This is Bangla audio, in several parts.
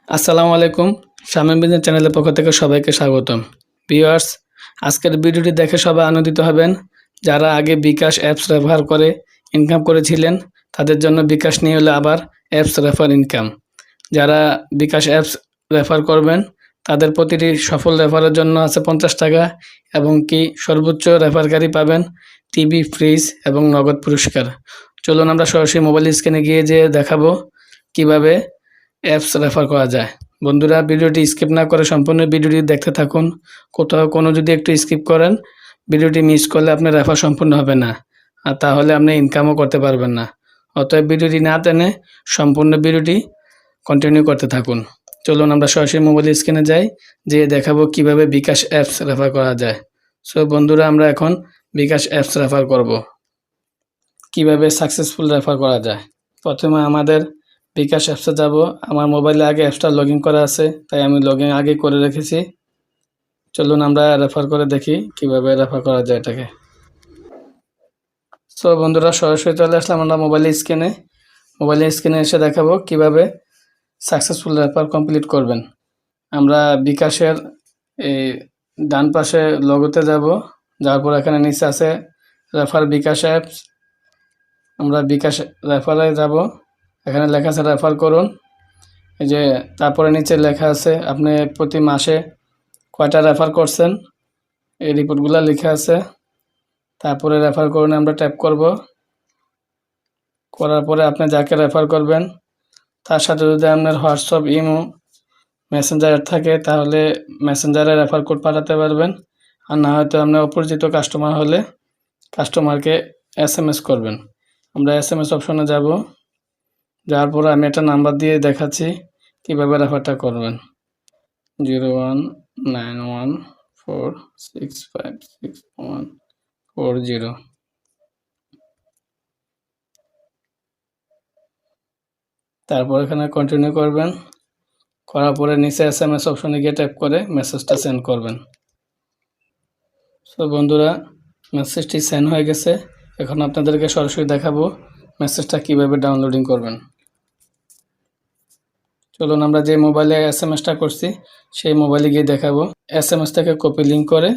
আসসালামু আলাইকুম শামিম বিজনেস চ্যানেলের পক্ষ থেকে সবাইকে স্বাগতম। ভিউয়ার্স, আজকের ভিডিওটি দেখে সবাই আনন্দিত হবেন। যারা আগে বিকাশ অ্যাপস ব্যবহার করে ইনকাম করেছিলেন তাদের জন্য বিকাশ নিয়ে হলো আবার অ্যাপস রেফার ইনকাম। যারা বিকাশ অ্যাপস রেফার করবেন তাদের প্রতিটি সফল রেফারের জন্য আছে 50 টাকা এবং কি সর্বোচ্চ রেফারকারী পাবেন টিভি, ফ্রিজ এবং নগদ পুরস্কার। চলুন আমরা সরাসরি মোবাইল স্ক্রিনে গিয়ে দেখাবো কিভাবে অ্যাপস রেফার করা যায়। বন্ধুরা, ভিডিওটি স্কিপ না করে সম্পূর্ণ ভিডিওটি দেখতে থাকুন। কোথাও কোনো যদি একটু স্কিপ করেন ভিডিওটি মিস করলে আপনার রেফার সম্পূর্ণ হবে না, আর তাহলে আপনি ইনকামও করতে পারবেন না। অতএব ভিডিওটি না টেনে সম্পূর্ণ ভিডিওটি কন্টিনিউ করতে থাকুন। চলুন আমরা সরাসরি মোবাইল স্ক্রিনে যাই, দেখাবো কিভাবে বিকাশ অ্যাপস রেফার করা যায়। সো বন্ধুরা, আমরা এখন বিকাশ অ্যাপস রেফার করব। কিভাবে সাকসেসফুল রেফার করা যায়, প্রথমে আমাদের বিকাশ অ্যাপসে যাব। আমার মোবাইলে আগে অ্যাপসটা লগ ইন করা আছে, তাই আমি লগ ইন আগে করে রেখেছি। চলুন আমরা রেফার করে দেখি কিভাবে রেফার করা যায় এটাকে। সো বন্ধুরা, সরাসরি চলে আসলাম আমরা মোবাইলের স্ক্রিনে এসে দেখাবো কিভাবে সাকসেসফুল রেফার কমপ্লিট করবেন। আমরা বিকাশের এই ডান পাশে লগোতে যাব, যাওয়ার পর এখানে নিচে আছে রেফার বিকাশ অ্যাপস। আমরা বিকাশ রেফারে যাব, এখানে লেখা আছে রেফার করুন। এই যে তারপরে নিচে লেখা আছে আপনি প্রতি মাসে কয়টা রেফার করছেন, এই রিপোর্টগুলো লেখা আছে। তারপরে রেফার করুন আমরা ট্যাপ করব। করার পরে আপনি যাকে রেফার করবেন তার সাথে যদি আপনার হোয়াটসঅ্যাপ, ইমো, মেসেঞ্জার থাকে তাহলে মেসেঞ্জারে রেফার কোড পাঠাতে পারবেন। আর না হয়তো আপনার অপরিচিত কাস্টমার হলে কাস্টমারকে SMS করবেন। আমরা SMS অপশনে যাব, যাওয়ার পরে আমি একটা নাম্বার দিয়ে দেখাচ্ছি কীভাবে রেফারটা করবেন। 019146564140। তারপর এখানে কন্টিনিউ করবেন। করার পরে নিচে SMS অপশনে গিয়ে ট্যাপ করে মেসেজটা সেন্ড করবেন। সো বন্ধুরা, মেসেজটি সেন্ড হয়ে গেছে। এখন আপনাদেরকে সরাসরি দেখাবো মেসেজটা কিভাবে ডাউনলোডিং করবেন। চলুন আমরা যে মোবাইলে SMS-টা করছি সেই মোবাইলে গিয়ে দেখাবো। SMS থেকে কপি লিঙ্ক করে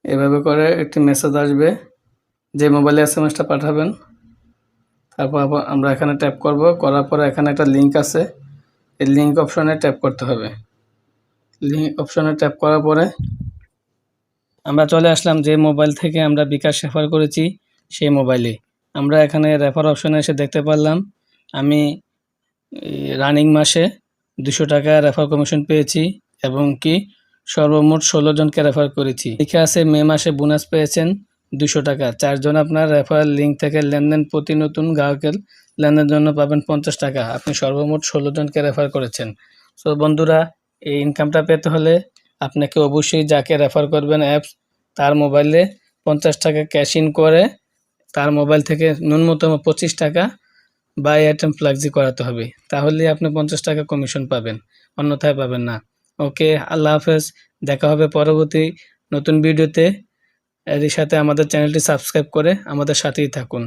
এভাবে করে একটি মেসেজ আসবে যে মোবাইলে SMS-টা পাঠাবেন। তারপর আমরা এখানে ট্যাপ করব, করার পরে এখানে একটা লিঙ্ক আছে, এই লিঙ্ক অপশনে ট্যাপ করতে হবে। লিঙ্ক অপশনে ট্যাপ করার পরে আমরা চলে আসলাম যে মোবাইল থেকে আমরা বিকাশ রেফার করেছি সেই মোবাইলে। আমরা এখানে রেফার অপশনে এসে দেখতে পারলাম আমি রানিং মাসে 200 টাকা রেফার কমিশন পেয়েছি এবং কি সর্বমোট 16 জনকে রেফার করেছি। লিখে আছে মে মাসে বোনাস পেয়েছেন 200 টাকা। 4 জন আপনার রেফারেল লিঙ্ক থেকে লেনদেন, প্রতি নতুন গ্রাহকের লেনদেনের জন্য পাবেন 50 টাকা। আপনি সর্বমোট 16 জনকে রেফার করেছেন। সো বন্ধুরা, এই ইনকামটা পেতে হলে আপনাকে অবশ্যই যাকে রেফার করবেন অ্যাপস তার মোবাইলে 50 টাকা ক্যাশ ইন করে তার মোবাইল থেকে ন্যূনতম 25 টাকা বাই আইটেম ফ্ল্যাক্সি করাতে হবে, তাহলে আপনি 50 টাকা কমিশন পাবেন, অন্যথায় পাবেন না। ওকে, আল্লাহ হাফেজ। দেখা হবে পরবর্তী নতুন ভিডিওতে। এর সাথে আমাদের চ্যানেলটি সাবস্ক্রাইব করে আমাদের সাথেই থাকুন।